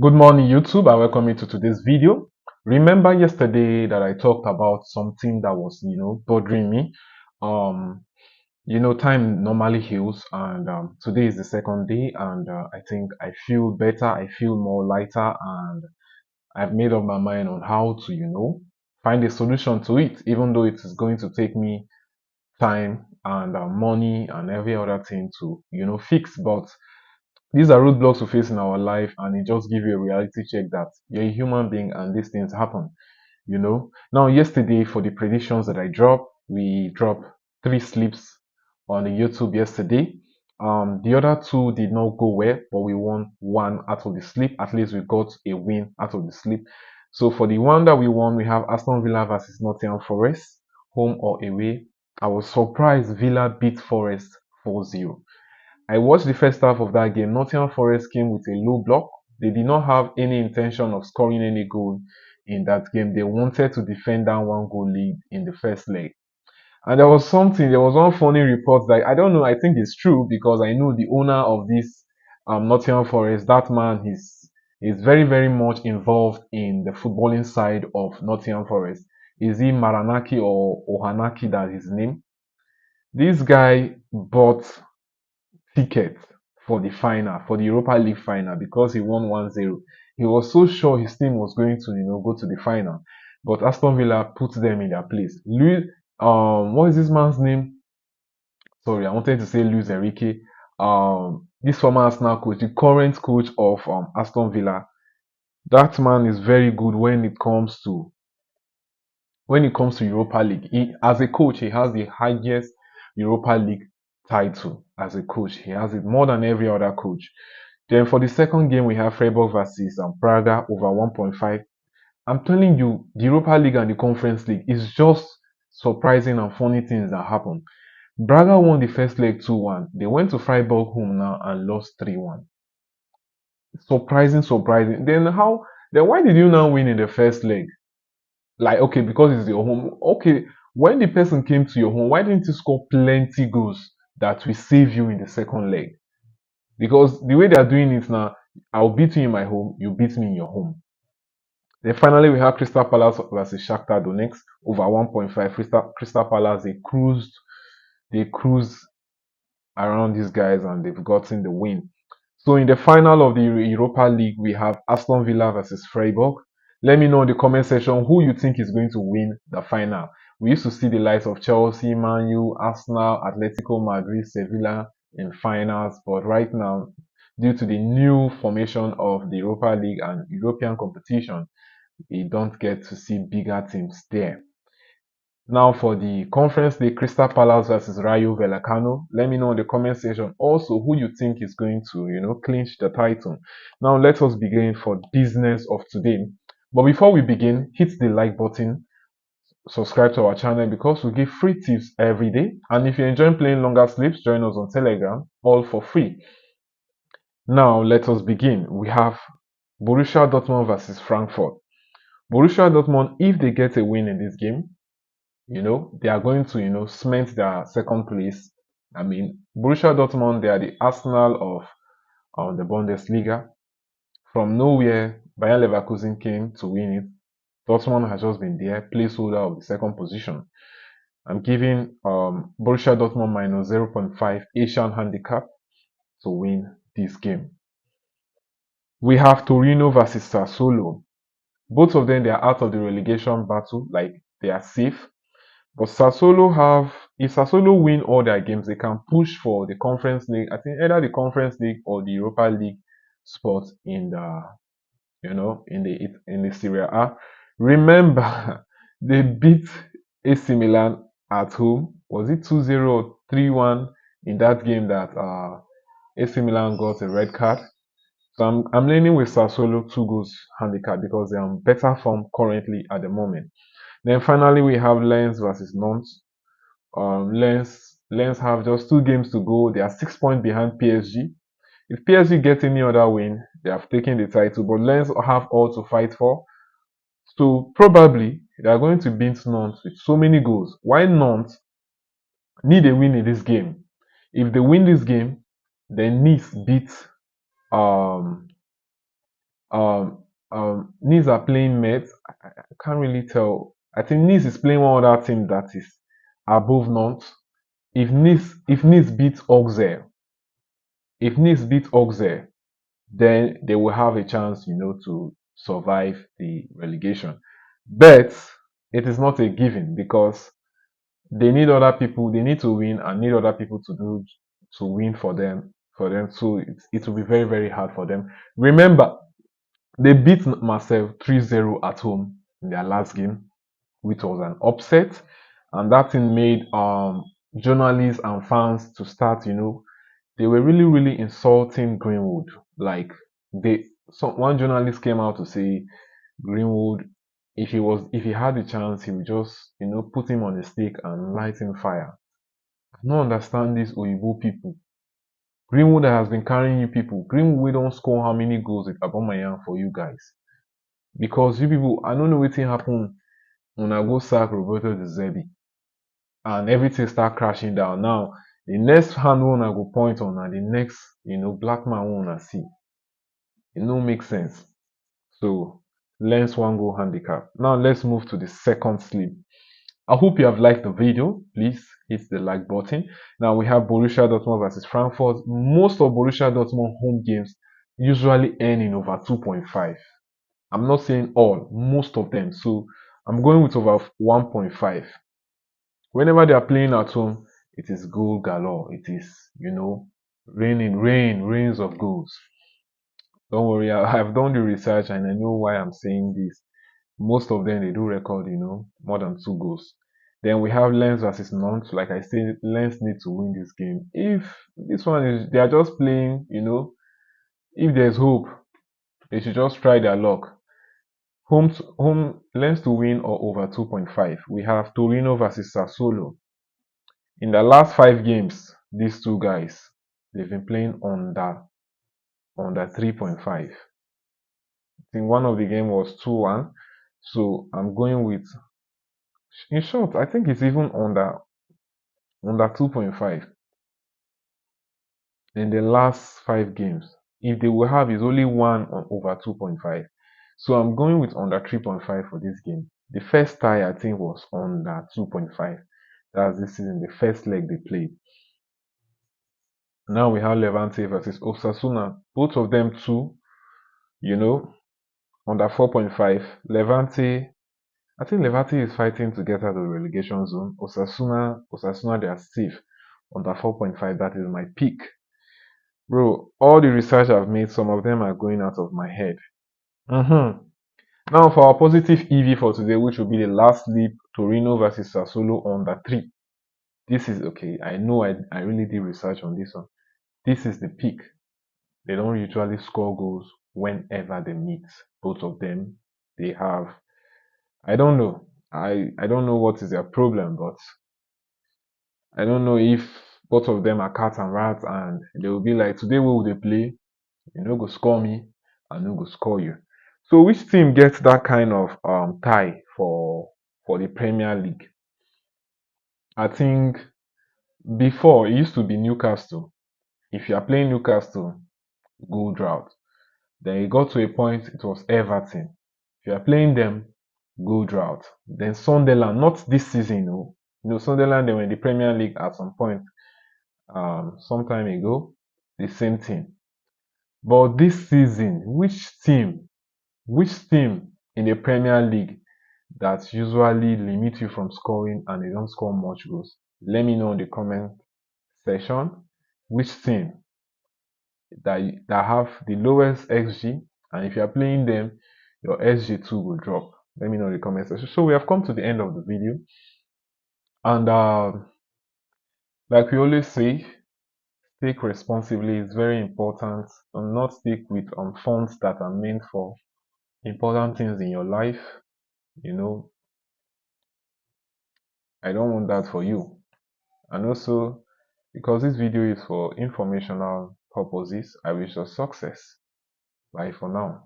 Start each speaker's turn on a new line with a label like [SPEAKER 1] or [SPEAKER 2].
[SPEAKER 1] Good morning, YouTube. I welcome you to today's video. Remember yesterday that I talked about something that was, bothering me. Um, time normally heals, and today is the second day, and I think I feel better. I feel more lighter, and I've made up my mind on how to, find a solution to it, even though it is going to take me time and money and every other thing to, fix. But these are roadblocks we face in our life, and it just gives you a reality check that you're a human being and these things happen. Now, yesterday, for the predictions that I dropped, we dropped three sleeps on the YouTube yesterday. The other two did not go well, but we won one out of the sleep. At least we got a win out of the sleep. So for the one that we won, we have Aston Villa versus Nottingham Forest, home or away. I was surprised Villa beat Forest 4-0. I watched the first half of that game. Nottingham Forest came with a low block. They did not have any intention of scoring any goal in that game. They wanted to defend that one goal lead in the first leg. And there was one funny report that I don't know, I think it's true because I know the owner of this Nottingham Forest, that man is very, very much involved in the footballing side of Nottingham Forest. Is he Maranaki or Ohanaki, that's his name? This guy bought ticket for the final, for the Europa League final, because he won 1-0. He was so sure his team was going to, go to the final. But Aston Villa put them in their place. What is this man's name? Sorry, I wanted to say Luis Enrique. This former Arsenal coach, the current coach of Aston Villa. That man is very good when it comes to Europa League. As a coach, he has the highest Europa League title as a coach. He has it more than every other coach. Then for the second game, we have Freiburg versus Braga over 1.5. I'm telling you, the Europa League and the Conference League is just surprising and funny things that happen. Braga won the first leg 2-1. They went to Freiburg home now and lost 3-1. Surprising, surprising. Then why did you now win in the first leg? Like, okay, because it's your home. Okay, when the person came to your home, why didn't you score plenty goals that will save you in the second leg? Because the way they are doing it now, I'll beat you in my home, you beat me in your home. Then finally, we have Crystal Palace versus Shakhtar Donetsk over 1.5. Crystal Palace, they cruise around these guys and they've gotten the win. So in the final of the Europa League, we have Aston Villa versus Freiburg. Let me know in the comment section who you think is going to win the final. We used to see the likes of Chelsea, Man U, Arsenal, Atletico Madrid, Sevilla in finals, but right now, due to the new formation of the Europa League and European competition, we don't get to see bigger teams there. Now for the Conference League, Crystal Palace versus Rayo Vallecano. Let me know in the comment section also who you think is going to, clinch the title. Now let us begin for business of today. But before we begin, hit the like button, subscribe to our channel because we give free tips every day. And if you enjoy playing longer sleeps, join us on Telegram, all for free. Now let us begin. We have Borussia Dortmund versus Frankfurt. Borussia Dortmund, if they get a win in this game, they are going to, cement their second place. I mean, Borussia Dortmund, they are the Arsenal of the Bundesliga. From nowhere, Bayer Leverkusen came to win it. Dortmund has just been there, placeholder of the second position. I'm giving Borussia Dortmund minus 0.5 Asian handicap to win this game. We have Torino versus Sassuolo. Both of them, they are out of the relegation battle, like they are safe. But if Sassuolo win all their games, they can push for the Conference League. I think either the Conference League or the Europa League spot in the, in the Serie A. Remember, they beat AC Milan at home. Was it 2-0 or 3-1 in that game that AC Milan got a red card? So I'm leaning with Sassuolo 2 goals handicap because they are in better form currently at the moment. Then finally we have Lens versus Nantes. Lens have just 2 games to go. They are 6 points behind PSG. If PSG get any other win, they have taken the title. But Lens have all to fight for. So probably they are going to beat Nantes with so many goals. Why Nantes need a win in this game? If they win this game, then Nice beat um Nice are playing Mets. I can't really tell. I think Nice is playing one other team that is above Nantes. If Nice beats Auxerre, if Nice beats Auxerre, then they will have a chance, to survive the relegation. But it is not a given because they need other people. They need to win and need other people to win for them. So it will be very very hard for them. Remember, they beat Marseille 3-0 at home in their last game, which was an upset, and that thing made journalists and fans to start, they were really really insulting Greenwood. Like one journalist came out to say Greenwood, if he had the chance, he would just put him on a stick and light him fire. I don't understand these Oyibo people. Greenwood that has been carrying you people. Greenwood we don't score how many goals with Aubameyang for you guys. Because you people, I don't know what happen when I go sack Roberto De Zerbi and everything start crashing down. Now the next hand one I go point on and the next, black man one I see. It no make sense. So lens one go handicap. Now let's move to the second sleep. I hope you have liked the video. Please hit the like button. Now we have Borussia Dortmund versus Frankfurt. Most of Borussia Dortmund home games usually end in over 2.5. I'm not saying all, most of them. So I'm going with over 1.5. Whenever they are playing at home, it is goal galore. It is, rains of goals. Don't worry, I've done the research and I know why I'm saying this. Most of them they do record, more than 2 goals. Then we have Lens versus Nantes. Like I said, Lens need to win this game. If this one is, they are just playing, if there's hope, they should just try their luck. Home Lens to win or over 2.5. We have Torino versus Sassuolo. In the last 5 games, these two guys, they've been playing under 3.5. I think one of the game was 2-1. So I'm going with, in short, I think it's even under 2.5 in the last 5 games. If they will have is only one on over 2.5. So I'm going with under 3.5 for this game. The first tie I think was under 2.5. That's this season, the first leg they played. Now we have Levante versus Osasuna. Both of them too, under 4.5. Levante, I think Levante is fighting to get out of the relegation zone. Osasuna, they are safe under 4.5. That is my pick. Bro, all the research I've made, some of them are going out of my head. Now for our positive EV for today, which will be the last sleep, Torino versus Sassuolo under 3. This is okay. I know I really did research on this one. This is the pick. They don't usually score goals whenever they meet. Both of them, they have, I don't know. I don't know what is their problem, but I don't know if both of them are cat and rat and they will be like, today we will they play? You no go score me, I no go score you. So which team gets that kind of tie for the Premier League? I think before it used to be Newcastle. If you are playing Newcastle, goal drought. Then it got to a point it was Everton. If you are playing them, goal drought. Then Sunderland, not this season, no. Sunderland they were in the Premier League at some point, some time ago. The same thing. But this season, which team in the Premier League that usually limit you from scoring and they don't score much goals? Let me know in the comment section which team that have the lowest XG, and if you are playing them, your XG2 will drop. Let me know in the comment section. So we have come to the end of the video, and like we always say, take responsibly is very important, and not stick with funds that are meant for important things in your life. I don't want that for you. And also, because this video is for informational purposes, I wish you success. Bye for now.